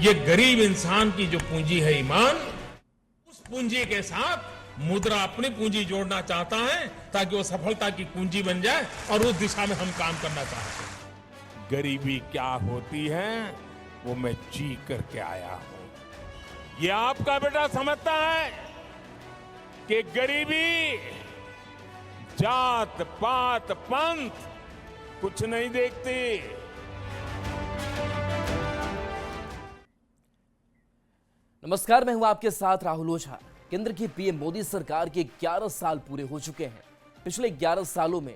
ये गरीब इंसान की जो पूंजी है ईमान, उस पूंजी के साथ मुद्रा अपनी पूंजी जोड़ना चाहता है ताकि वो सफलता की कुंजी बन जाए और उस दिशा में हम काम करना चाहते हैं। गरीबी क्या होती है वो मैं जी करके आया हूं। ये आपका बेटा समझता है कि गरीबी जात पात पंथ कुछ नहीं देखती। नमस्कार, मैं हूं आपके साथ राहुल ओझा। केंद्र की पीएम मोदी सरकार के 11 साल पूरे हो चुके हैं। पिछले 11 सालों में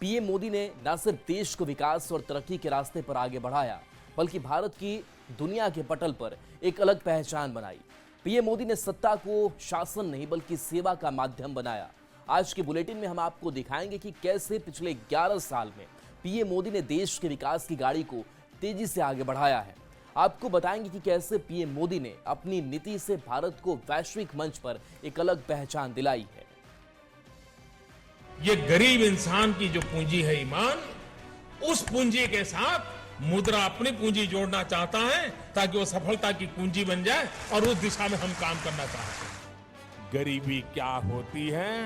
पीएम मोदी ने न सिर्फ देश को विकास और तरक्की के रास्ते पर आगे बढ़ाया, बल्कि भारत की दुनिया के पटल पर एक अलग पहचान बनाई। पीएम मोदी ने सत्ता को शासन नहीं बल्कि सेवा का माध्यम बनाया। आज के बुलेटिन में हम आपको दिखाएंगे कि कैसे पिछले 11 साल में पीएम मोदी ने देश के विकास की गाड़ी को तेजी से आगे बढ़ाया है। आपको बताएंगे कि कैसे पीएम मोदी ने अपनी नीति से भारत को वैश्विक मंच पर एक अलग पहचान दिलाई है। ये गरीब इंसान की जो पूंजी है ईमान, उस पूंजी के साथ मुद्रा अपनी पूंजी जोड़ना चाहता है ताकि वो सफलता की कुंजी बन जाए और उस दिशा में हम काम करना चाहते हैं। गरीबी क्या होती है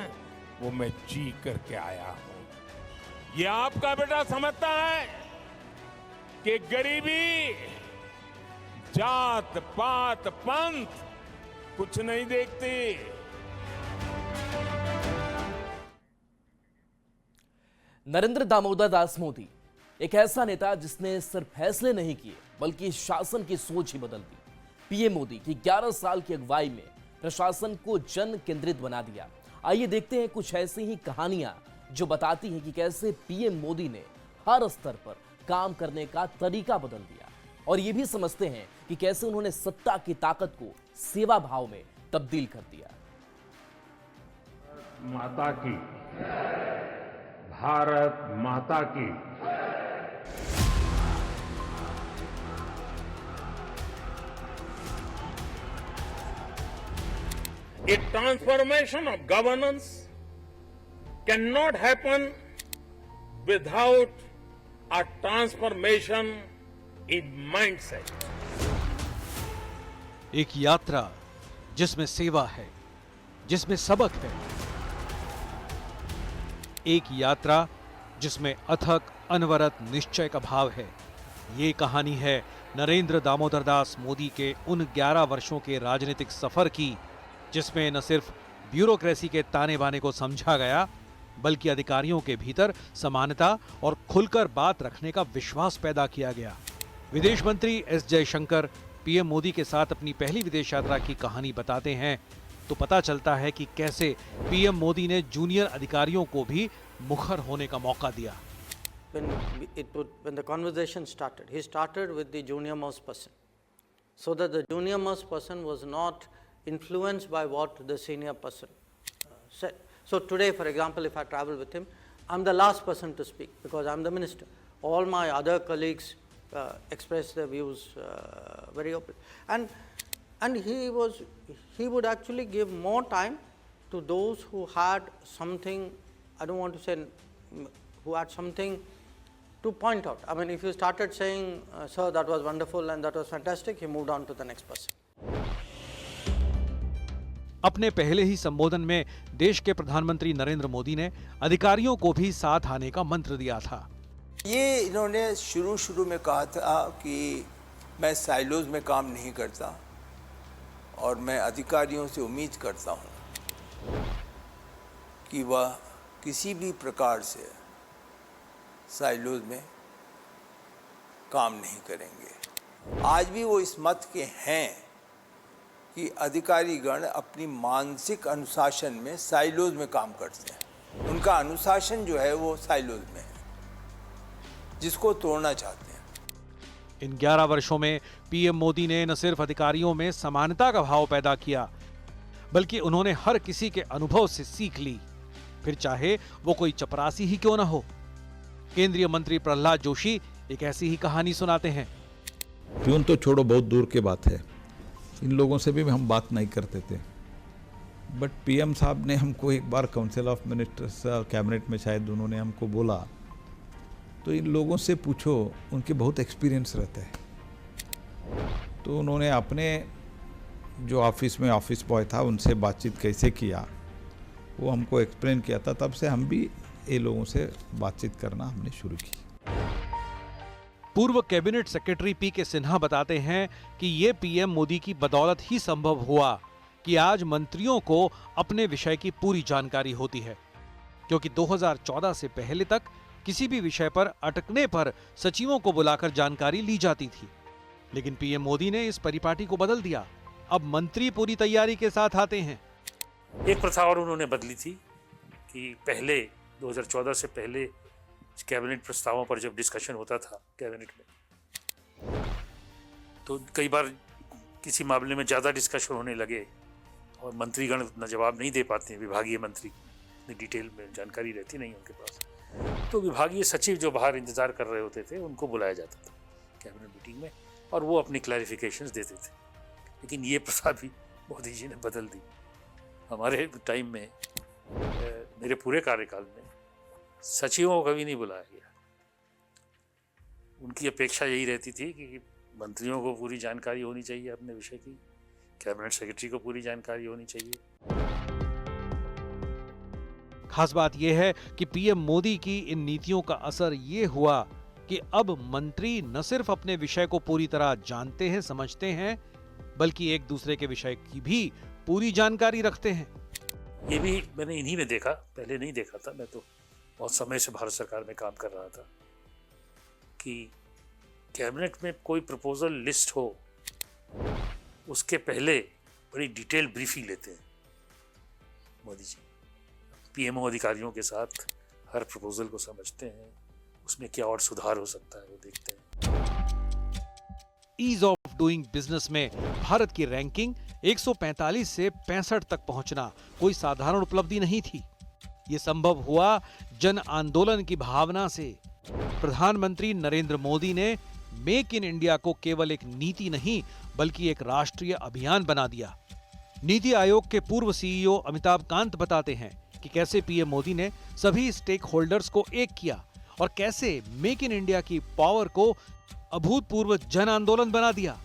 वो मैं जी करके आया हूं। ये आपका बेटा समझता है कि गरीबी जात पात पंथ कुछ नहीं देखती। नरेंद्र दामोदर दास मोदी एक ऐसा नेता जिसने सिर्फ फैसले नहीं किए बल्कि शासन की सोच ही बदल दी। पीएम मोदी की 11 साल की अगुवाई में प्रशासन को जन केंद्रित बना दिया। आइए देखते हैं कुछ ऐसी ही कहानियां जो बताती हैं कि कैसे पीएम मोदी ने हर स्तर पर काम करने का तरीका बदल दिया, और ये भी समझते हैं कि कैसे उन्होंने सत्ता की ताकत को सेवा भाव में तब्दील कर दिया। माता की, भारत माता की। A transformation of governance cannot happen without a transformation in mindset. एक यात्रा जिसमें सेवा है, जिसमें सबक है। एक यात्रा जिसमें अथक अनवरत निश्चय का भाव है। ये कहानी है नरेंद्र दामोदर दास मोदी के उन 11 वर्षों के राजनीतिक सफर की, जिसमें न सिर्फ ब्यूरोक्रेसी के ताने बाने को समझा गया, बल्कि अधिकारियों के भीतर समानता और खुलकर बात रखने का विश्वास पैदा किया गया। विदेश मंत्री एस जयशंकर पीएम मोदी के साथ अपनी पहली विदेश यात्रा की कहानी बताते हैं तो पता चलता है कि कैसे पीएम मोदी ने जूनियर अधिकारियों को भी मुखर होने का मौका दिया। When the conversation started, he started with the junior most person, so that the junior most person was not influenced by what the senior person said. So today, for example, if I travel with him, I'm the last person to speak because I'm the minister. All my other colleagues express their views very openly, and he would actually give more time to those who had something. I don't want to say who had something to point out. I mean, if you started saying, "Sir, that was wonderful and that was fantastic," he moved on to the next person. अपने पहले ही संबोधन में देश के प्रधानमंत्री नरेंद्र मोदी ने अधिकारियों को भी साथ आने का मंत्र दिया था। ये इन्होंने शुरू में कहा था कि मैं साइलोज में काम नहीं करता और मैं अधिकारियों से उम्मीद करता हूँ कि वह किसी भी प्रकार से साइलोज में काम नहीं करेंगे। आज भी वो इस मत के हैं कि अधिकारीगण अपनी मानसिक अनुशासन में साइलोज में काम करते हैं। उनका अनुशासन जो है वो साइलोज में है, जिसको तोड़ना चाहते हैं। इन 11 वर्षों में पीएम मोदी ने न सिर्फ अधिकारियों में समानता का भाव पैदा किया, बल्कि उन्होंने हर किसी के अनुभव से सीख ली, फिर चाहे वो कोई चपरासी ही क्यों न हो। केंद्रीय मंत्री प्रहलाद जोशी एक ऐसी ही कहानी सुनाते हैं। प्यून तो छोड़ो, बहुत दूर की बात है। इन लोगों से भी हम बात नहीं करते थे, बट पीएम साहब ने हमको एक bar council of ministers cabinet में शायद उन्होंने हमको बोला, तो इन लोगों से पूछो, उनके बहुत एक्सपीरियंस रहता है। तो तो उन्होंने अपने जो ऑफिस में ऑफिस बॉय था उनसे बातचीत कैसे किया वो हमको एक्सप्लेन किया था। तब से हम भी ये लोगों से बातचीत करना हमने शुरू की। पूर्व कैबिनेट सेक्रेटरी पी के सिन्हा बताते हैं कि ये पीएम मोदी की बदौलत ही संभव हुआ कि आज मंत्रियों को अपने विषय की पूरी जानकारी होती है, क्योंकि 2014 से पहले तक किसी भी विषय पर अटकने पर सचिवों को बुलाकर जानकारी ली जाती थी। लेकिन पीएम मोदी ने इस परिपाटी को बदल दिया। अब मंत्री पूरी तैयारी के साथ आते हैं। एक प्रथा और उन्होंने बदली थी कि पहले 2014 से पहले कैबिनेट प्रस्तावों पर जब डिस्कशन होता था कैबिनेट में, तो कई बार किसी मामले में ज़्यादा डिस्कशन होने लगे और मंत्रीगण उतना जवाब नहीं दे पाते हैं, विभागीय मंत्री डिटेल में जानकारी रहती नहीं उनके पास, तो विभागीय सचिव जो बाहर इंतज़ार कर रहे होते थे उनको बुलाया जाता था कैबिनेट मीटिंग में और वो अपनी क्लैरिफिकेशंस देते थे। लेकिन ये प्रथा भी मोदी जी ने बदल दी। हमारे टाइम में मेरे पूरे कार्यकाल में सचिवों को कभी नहीं बुलाया गया। उनकी अपेक्षा यही रहती थी कि मंत्रियों को पूरी जानकारी होनी चाहिए अपने विषय की, कैबिनेट सेक्रेटरी को पूरी जानकारी होनी चाहिए। खास बात यह है कि पीएम मोदी की इन नीतियों का असर ये हुआ कि अब मंत्री न सिर्फ अपने विषय को पूरी तरह जानते हैं, समझते हैं, बल्कि एक दूसरे के विषय की भी पूरी जानकारी रखते हैं। ये भी मैंने इन्हीं में देखा, पहले नहीं देखा था। मैं तो बहुत समय से भारत सरकार में काम कर रहा था कि कैबिनेट में कोई प्रपोजल लिस्ट हो उसके पहले बड़ी डिटेल ब्रीफिंग लेते हैं मोदी जी। पीएमओ अधिकारियों के साथ हर प्रपोजल को समझते हैं, उसमें क्या और सुधार हो सकता है वो देखते हैं। ईज ऑफ डूइंग बिजनेस में भारत की रैंकिंग 145 से 65 तक पहुंचना कोई साधारण उपलब्धि नहीं थी। ये संभव हुआ जन आंदोलन की भावना से। प्रधानमंत्री नरेंद्र मोदी ने मेक इन इंडिया को केवल एक नीति नहीं बल्कि एक राष्ट्रीय अभियान बना दिया। नीति आयोग के पूर्व सीईओ अमिताभ कांत बताते हैं कि कैसे पीएम मोदी ने सभी स्टेक होल्डर्स को एक किया और कैसे मेक इन इंडिया की पावर को अभूतपूर्व जन आंदोलन बना दिया।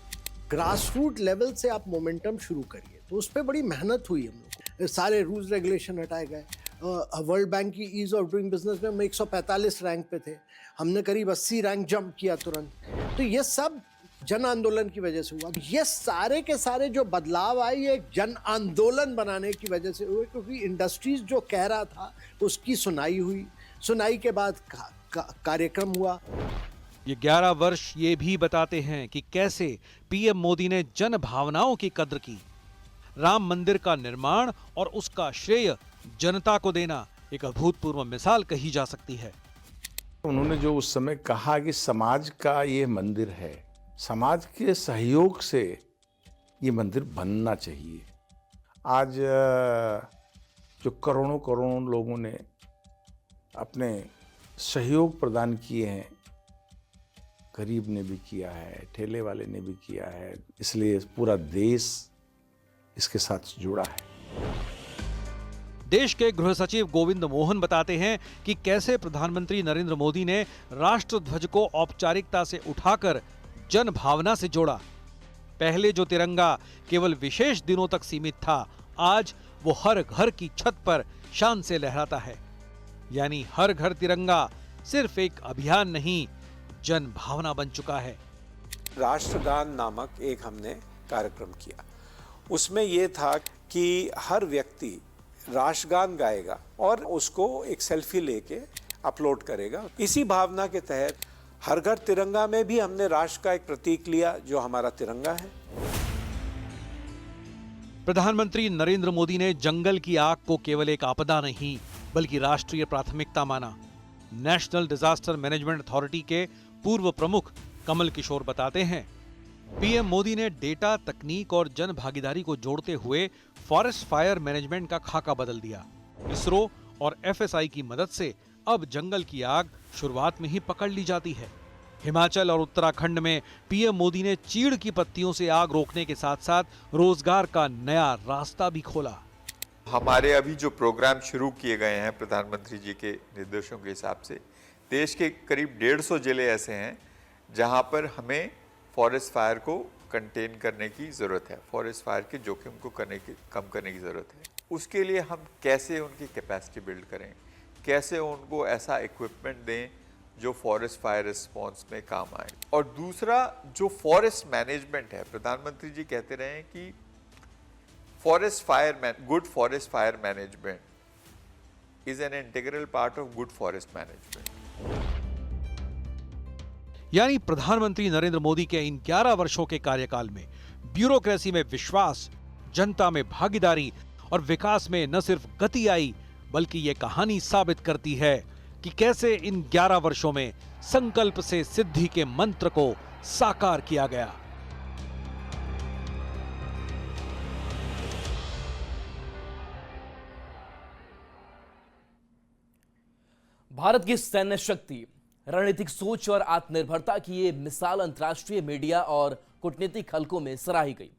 ग्रास रूट लेवल से आप मोमेंटम शुरू करिए, तो उस पर बड़ी मेहनत हुई हम लोग। सारे रूल्स रेगुलेशन हटाए गए। वर्ल्ड बैंक की ईज ऑफ डूइंग बिजनेस में हम 145 रैंक पे थे, हमने करीब 80 रैंक जंप किया तुरंत। तो ये सब जन आंदोलन की वजह से हुआ। ये सारे के सारे जो बदलाव आए ये जन आंदोलन बनाने की वजह से हुए, क्योंकि इंडस्ट्रीज जो कह रहा था उसकी सुनाई हुई, सुनाई के बाद कार्यक्रम हुआ। ये 11 वर्ष ये भी बताते हैं कि कैसे पीएम मोदी ने जन भावनाओं की कद्र की। राम मंदिर का निर्माण और उसका श्रेय जनता को देना एक अभूतपूर्व मिसाल कही जा सकती है। उन्होंने जो उस समय कहा कि समाज का ये मंदिर है, समाज के सहयोग से ये मंदिर बनना चाहिए। आज जो करोड़ों करोड़ों लोगों ने अपने सहयोग प्रदान किए हैं, गरीब ने भी किया है, ठेले वाले ने भी किया है, इसलिए पूरा देश इसके साथ जुड़ा है। देश के गृह सचिव गोविंद मोहन बताते हैं कि कैसे प्रधानमंत्री नरेंद्र मोदी ने राष्ट्र ध्वज को औपचारिकता से उठाकर जन भावना से जोड़ा। पहले जो तिरंगा केवल विशेष दिनों तक सीमित था, आज वो हर घर की छत पर शान से लहराता है। यानी हर घर तिरंगा सिर्फ एक अभियान नहीं, जन भावना बन चुका है। राष्ट्रगान नामक एक हमने कार्यक्रम किया। उसमें यह था कि हर व्यक्ति राष्ट्रगान गाएगा और उसको एक सेल्फी लेके अपलोड करेगा। इसी भावना के तहत हर घर तिरंगा में भी हमने राष्ट्र का एक प्रतीक लिया जो हमारा तिरंगा है। प्रधानमंत्री नरेंद्र मोदी ने जंगल की आग को केवल एक आपदा नहीं बल्कि राष्ट्रीय प्राथमिकता माना। नेशनल डिजास्टर मैनेजमेंट अथॉरिटी के पूर्व प्रमुख कमल किशोर बताते हैं, पीएम मोदी ने डेटा, तकनीक और जन भागीदारी को जोड़ते हुए फॉरेस्ट फायर मैनेजमेंट का खाका बदल दिया। इसरो और एफएसआई की मदद से अब जंगल की आग शुरुआत में ही पकड़ ली जाती है। हिमाचल और उत्तराखंड में पीएम मोदी ने चीड़ की पत्तियों से आग रोकने के साथ साथ रोजगार का नया रास्ता भी खोला। हमारे अभी जो प्रोग्राम शुरू किए गए हैं प्रधानमंत्री जी के निर्देशों के हिसाब से, देश के करीब 150 जिले ऐसे हैं जहां पर हमें फॉरेस्ट फायर को कंटेन करने की ज़रूरत है, फॉरेस्ट फायर के जोखिम को कम करने की ज़रूरत है। उसके लिए हम कैसे उनकी कैपेसिटी बिल्ड करें, कैसे उनको ऐसा इक्विपमेंट दें जो फॉरेस्ट फायर रिस्पॉन्स में काम आए। और दूसरा जो फॉरेस्ट मैनेजमेंट है, प्रधानमंत्री जी कहते रहे हैं कि good forest fire management is an integral part of good forest management. यानी प्रधानमंत्री नरेंद्र मोदी के इन 11 वर्षों के कार्यकाल में ब्यूरोक्रेसी में विश्वास, जनता में भागीदारी और विकास में न सिर्फ गति आई, बल्कि ये कहानी साबित करती है कि कैसे इन 11 वर्षों में संकल्प से सिद्धि के मंत्र को साकार किया गया। भारत की सैन्य शक्ति, रणनीतिक सोच और आत्मनिर्भरता की ये मिसाल अंतर्राष्ट्रीय मीडिया और कूटनीतिक हलकों में सराही गई।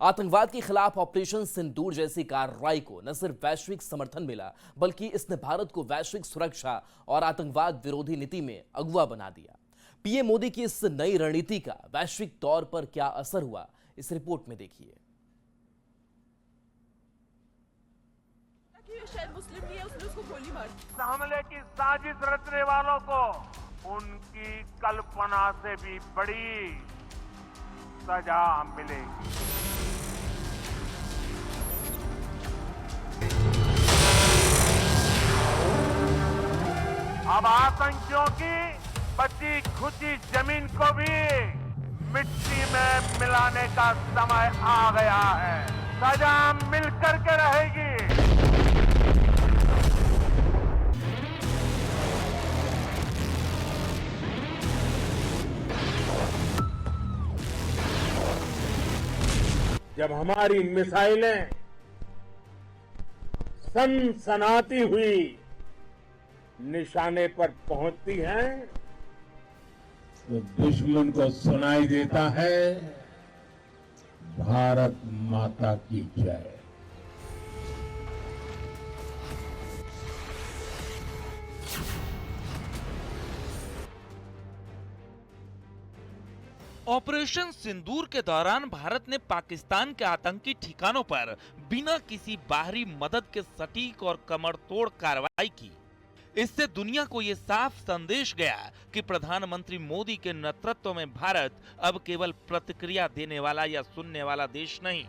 आतंकवाद के खिलाफ ऑपरेशन सिंदूर जैसी कार्रवाई को न सिर्फ वैश्विक समर्थन मिला, बल्कि इसने भारत को वैश्विक सुरक्षा और आतंकवाद विरोधी नीति में अगुवा बना दिया। पीएम मोदी की इस नई रणनीति का वैश्विक तौर पर क्या असर हुआ, इस रिपोर्ट में देखिए। शायद मुस्लिम नहीं है, उसने उसको गोली मार दी। हमले की साजिश रचने वालों को उनकी कल्पना से भी बड़ी सजा मिलेगी। अब आतंकियों की बची खुची जमीन को भी मिट्टी में मिलाने का समय आ गया है। सजा मिलकर के रहेगी। जब हमारी मिसाइलें सनसनाती हुई निशाने पर पहुंचती हैं, तो दुश्मन को सुनाई देता है भारत माता की जय। ऑपरेशन सिंदूर के दौरान भारत ने पाकिस्तान के आतंकी ठिकानों पर बिना किसी बाहरी मदद के सटीक और कमरतोड़ कार्रवाई की। इससे दुनिया को यह साफ संदेश गया कि प्रधानमंत्री मोदी के नेतृत्व में भारत अब केवल प्रतिक्रिया देने वाला या सुनने वाला देश नहीं,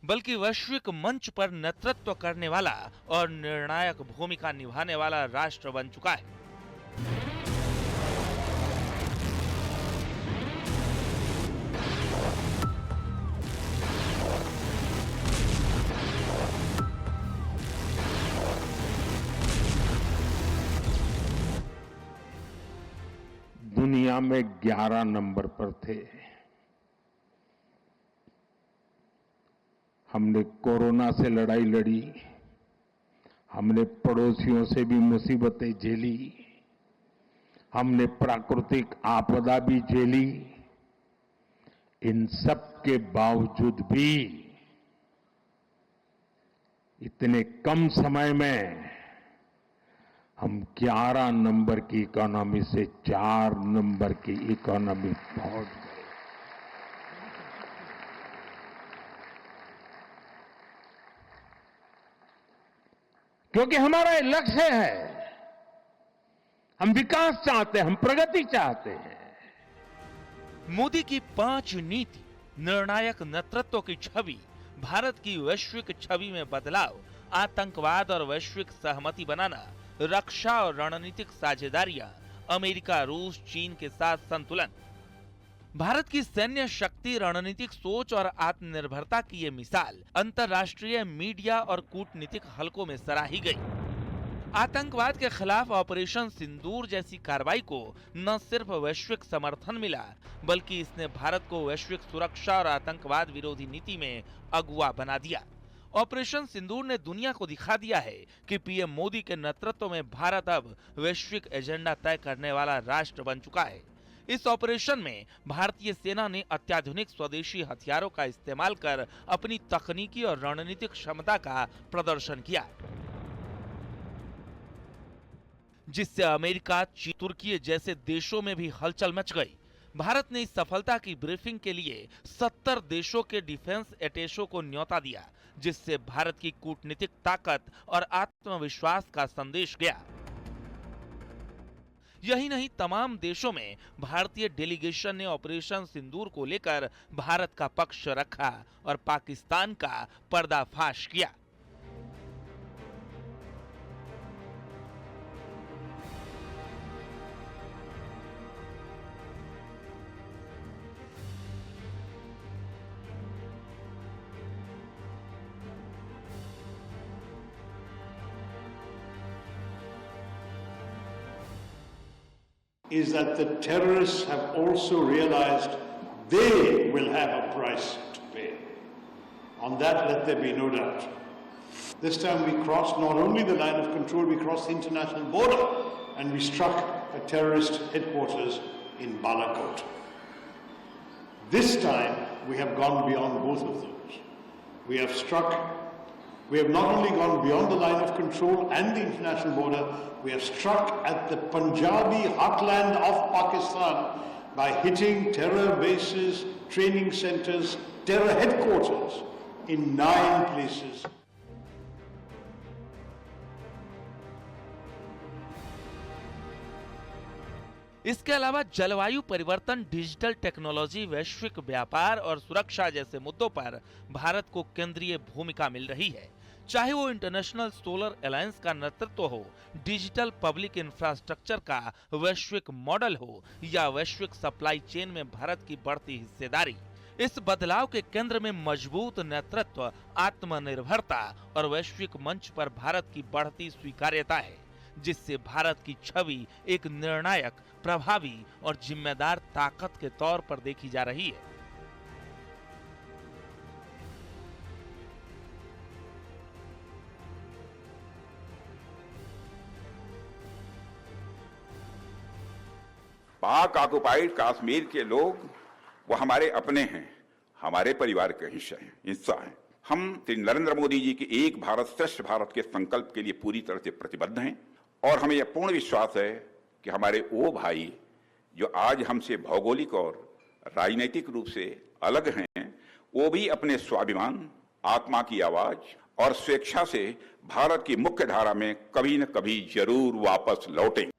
बल्कि वैश्विक मंच पर नेतृत्व करने वाला और निर्णायक भूमिका निभाने वाला राष्ट्र बन चुका है। दुनिया में 11 नंबर पर थे। हमने कोरोना से लड़ाई लड़ी, हमने पड़ोसियों से भी मुसीबतें झेली, हमने प्राकृतिक आपदा भी झेली। इन सब के बावजूद भी इतने कम समय में हम 11 नंबर की इकोनॉमी से 4 नंबर की इकोनॉमी पहुंच गए। क्योंकि हमारा ये लक्ष्य है, हम विकास चाहते हैं, हम प्रगति चाहते हैं। मोदी की 5 नीति, निर्णायक नेतृत्व की छवि, भारत की वैश्विक छवि में बदलाव, आतंकवाद और वैश्विक सहमति बनाना, रक्षा और रणनीतिक साझेदारियां, अमेरिका, रूस, चीन के साथ संतुलन, भारत की सैन्य शक्ति, रणनीतिक सोच और आत्मनिर्भरता की ये मिसाल अंतर्राष्ट्रीय मीडिया और कूटनीतिक हलकों में सराही गई। आतंकवाद के खिलाफ ऑपरेशन सिंदूर जैसी कार्रवाई को न सिर्फ वैश्विक समर्थन मिला, बल्कि इसने भारत को वैश्विक सुरक्षा और आतंकवाद विरोधी नीति में अगुवा बना दिया। ऑपरेशन सिंदूर ने दुनिया को दिखा दिया है कि पीएम मोदी के नेतृत्व में भारत अब वैश्विक एजेंडा तय करने वाला राष्ट्र बन चुका है। इस ऑपरेशन में भारतीय सेना ने अत्याधुनिक स्वदेशी हथियारों का इस्तेमाल कर अपनी तकनीकी और रणनीतिक क्षमता का प्रदर्शन किया, जिससे अमेरिका, तुर्की जैसे देशों में भी हलचल मच गई। भारत ने इस सफलता की ब्रीफिंग के लिए 70 देशों के डिफेंस एटेशों को न्योता दिया, जिससे भारत की कूटनीतिक ताकत और आत्मविश्वास का संदेश गया। यही नहीं, तमाम देशों में भारतीय डेलीगेशन ने ऑपरेशन सिंदूर को लेकर भारत का पक्ष रखा और पाकिस्तान का पर्दाफाश किया। is that the terrorists have also realized they will have a price to pay. On that, let there be no doubt. This time we crossed not only the line of control, we crossed the international border and we struck a terrorist headquarters in Balakot. This time we have gone beyond both of those. We have not only gone beyond the line of control and the international border, we have struck at the Punjabi heartland of Pakistan by hitting terror bases, training centers, terror headquarters in 9 places. इसके अलावा जलवायु परिवर्तन, digital technology, वैश्विक व्यापार और सुरक्षा जैसे मुद्दों पर भारत को केंद्रीय भूमिका मिल रही है। चाहे वो इंटरनेशनल सोलर अलायंस का नेतृत्व हो, डिजिटल पब्लिक इंफ्रास्ट्रक्चर का वैश्विक मॉडल हो या वैश्विक सप्लाई चेन में भारत की बढ़ती हिस्सेदारी, इस बदलाव के केंद्र में मजबूत नेतृत्व, आत्मनिर्भरता और वैश्विक मंच पर भारत की बढ़ती स्वीकार्यता है, जिससे भारत की छवि एक निर्णायक, प्रभावी और जिम्मेदार ताकत के तौर पर देखी जा रही है। पाक ऑक्युपाइड कश्मीर के लोग वो हमारे अपने हैं, हमारे परिवार का हिस्सा हैं। हम श्री नरेंद्र मोदी जी के एक भारत श्रेष्ठ भारत के संकल्प के लिए पूरी तरह से प्रतिबद्ध हैं और हमें यह पूर्ण विश्वास है कि हमारे वो भाई जो आज हमसे भौगोलिक और राजनीतिक रूप से अलग हैं, वो भी अपने स्वाभिमान, आत्मा की आवाज और स्वेच्छा से भारत की मुख्य धारा में कभी न कभी जरूर वापस लौटें।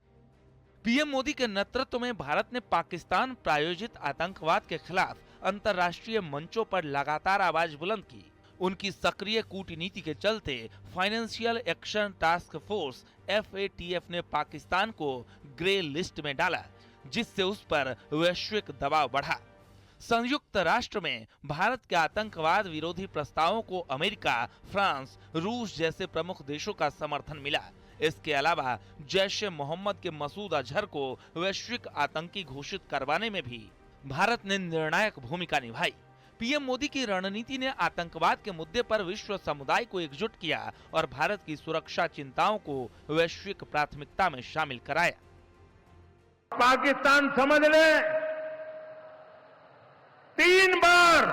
पीएम मोदी के नेतृत्व में भारत ने पाकिस्तान प्रायोजित आतंकवाद के खिलाफ अंतर्राष्ट्रीय मंचों पर लगातार आवाज बुलंद की। उनकी सक्रिय कूटनीति के चलते financial action task force FATF ने पाकिस्तान को ग्रे लिस्ट में डाला, जिससे उस पर वैश्विक दबाव बढ़ा। संयुक्त राष्ट्र में भारत के आतंकवाद विरोधी प्रस्तावों को अमेरिका, फ्रांस, रूस जैसे प्रमुख देशों का समर्थन मिला। इसके अलावा जैश ए मोहम्मद के मसूद अजहर को वैश्विक आतंकी घोषित करवाने में भी भारत ने निर्णायक भूमिका निभाई। पीएम मोदी की रणनीति ने आतंकवाद के मुद्दे पर विश्व समुदाय को एकजुट किया और भारत की सुरक्षा चिंताओं को वैश्विक प्राथमिकता में शामिल कराया। पाकिस्तान समझ ले, 3 बार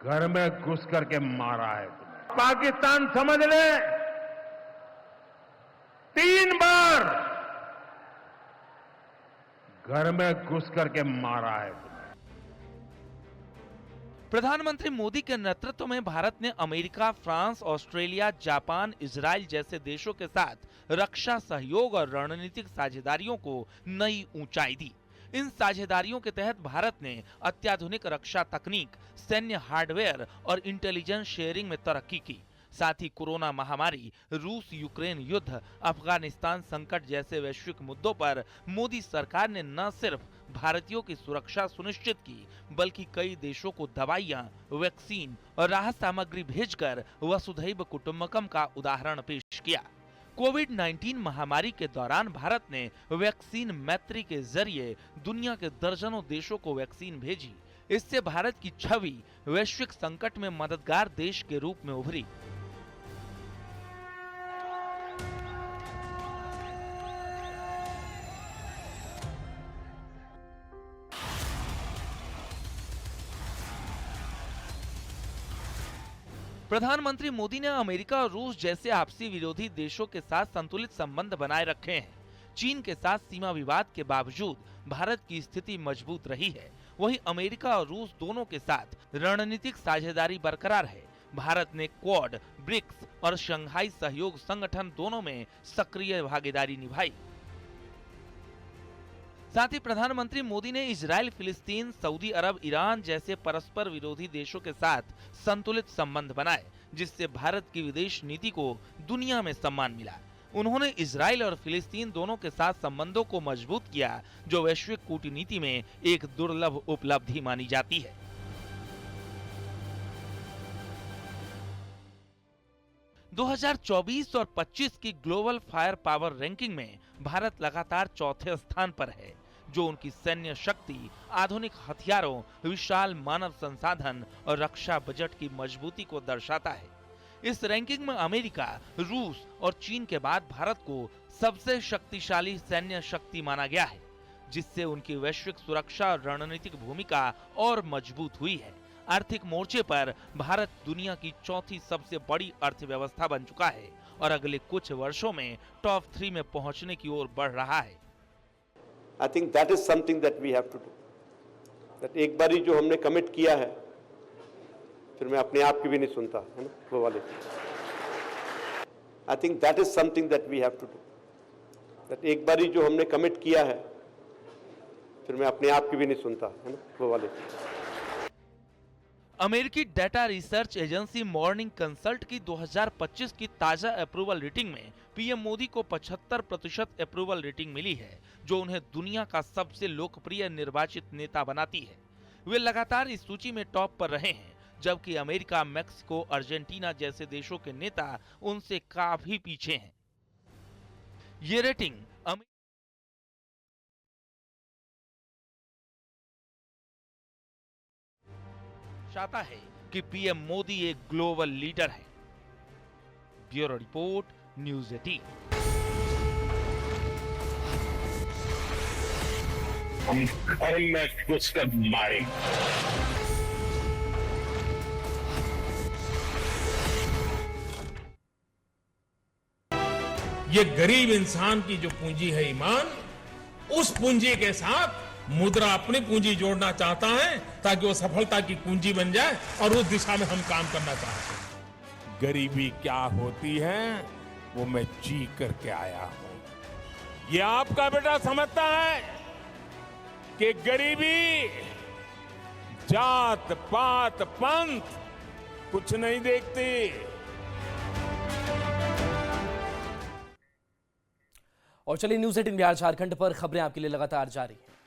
घर में घुस करके मारा है तुम्हें। पाकिस्तान समझ ले, 3 बार घर में घुस करके मारा है तुम्हें। प्रधानमंत्री मोदी के नेतृत्व में भारत ने America, France, Australia, Japan, Israel जैसे देशों के साथ रक्षा सहयोग और रणनीतिक साझेदारियों को नई ऊंचाई दी। इन साझेदारियों के तहत भारत ने अत्याधुनिक रक्षा तकनीक, सैन्य हार्डवेयर और इंटेलिजेंस शेयरिंग में तरक्की की। साथ ही कोरोना महामारी, रूस यूक्रेन युद्ध, अफगानिस्तान संकट जैसे वैश्विक मुद्दों पर मोदी सरकार ने न सिर्फ भारतीयों की सुरक्षा सुनिश्चित की, बल्कि कई देशों को दवाइयां, वैक्सीन और राहत सामग्री भेजकर वसुधैव कुटुंबकम का उदाहरण पेश किया। कोविड-19 महामारी के दौरान भारत ने वैक्सीन मैत्री के जरिए दुनिया के दर्जनों देशों को वैक्सीन भेजी। इससे भारत की छवि वैश्विक संकट में मददगार देश के रूप में उभरी। प्रधानमंत्री मोदी ने अमेरिका और रूस जैसे आपसी विरोधी देशों के साथ संतुलित संबंध बनाए रखे हैं, चीन के साथ सीमा विवाद के बावजूद भारत की स्थिति मजबूत रही है। वहीं अमेरिका और रूस दोनों के साथ रणनीतिक साझेदारी बरकरार है। भारत ने क्वाड, ब्रिक्स और शंघाई सहयोग संगठन दोनों में सक्रिय भागीदारी निभाई। साथ ही प्रधानमंत्री मोदी ने इजराइल, फिलिस्तीन, सऊदी अरब, ईरान जैसे परस्पर विरोधी देशों के साथ संतुलित संबंध बनाए, जिससे भारत की विदेश नीति को दुनिया में सम्मान मिला। उन्होंने इजराइल और फिलिस्तीन दोनों के साथ संबंधों को मजबूत किया, जो वैश्विक कूटनीति में एक दुर्लभ उपलब्धि मानी जाती है। – 2024 और 25 की ग्लोबल फायर पावर रैंकिंग में भारत लगातार चौथे स्थान पर है, जो उनकी सैन्य शक्ति, आधुनिक हथियारों, विशाल मानव संसाधन और रक्षा बजट की मजबूती को दर्शाता है। इस रैंकिंग में अमेरिका, रूस और चीन के बाद भारत को सबसे शक्तिशाली सैन्य शक्ति माना गया है, जिससे उनकी वैश्विक सुरक्षा और रणनीतिक भूमिका और मजबूत हुई है। आर्थिक मोर्चे पर भारत दुनिया की चौथी सबसे बड़ी अर्थव्यवस्था बन चुका है और अगले कुछ वर्षों में टॉप 3 में पहुंचने की ओर बढ़ रहा है। I think that is something that we have to do. That एक बारी जो हमने कमिट किया है, फिर मैं अपने आप की भी नहीं सुनता, है ना, वो वाले। I think that is something that we have to do. That एक बारी जो हमने कमिट किया है, फिर मैं अपने आप की भी नहीं सुनता, है ना, वो वाले। अमेरिकी data research agency morning consult की 2025 की ताजा अप्रूवल रेटिंग में पीएम मोदी को 75% अप्रूवल रेटिंग मिली है, जो उन्हें दुनिया का सबसे लोकप्रिय निर्वाचित नेता बनाती है। वे लगातार इस सूची में टॉप पर रहे हैं, जबकि अमेरिका, मैक्सिको, अर्जेंटीना जैसे देशों के नेता उनसे काफी पीछे हैं। ये रेटिंग दर्शाता है कि पीएम मोदी एक ग्लोबल लीडर है। Bureau report, news 18। ये गरीब इंसान की जो पूंजी है ईमान, उस पूंजी के साथ मुद्रा अपनी पूंजी जोड़ना चाहता है ताकि वो सफलता की कुंजी बन जाए और उस दिशा में हम काम करना चाहते हैं। गरीबी क्या होती है वो मैं जी करके आया हूं। ये आपका बेटा समझता है कि गरीबी जात पात पंथ कुछ नहीं देखती। और चलिए न्यूज़ 18 बिहार झारखंड पर खबरें आपके लिए लगातार जारी हैं।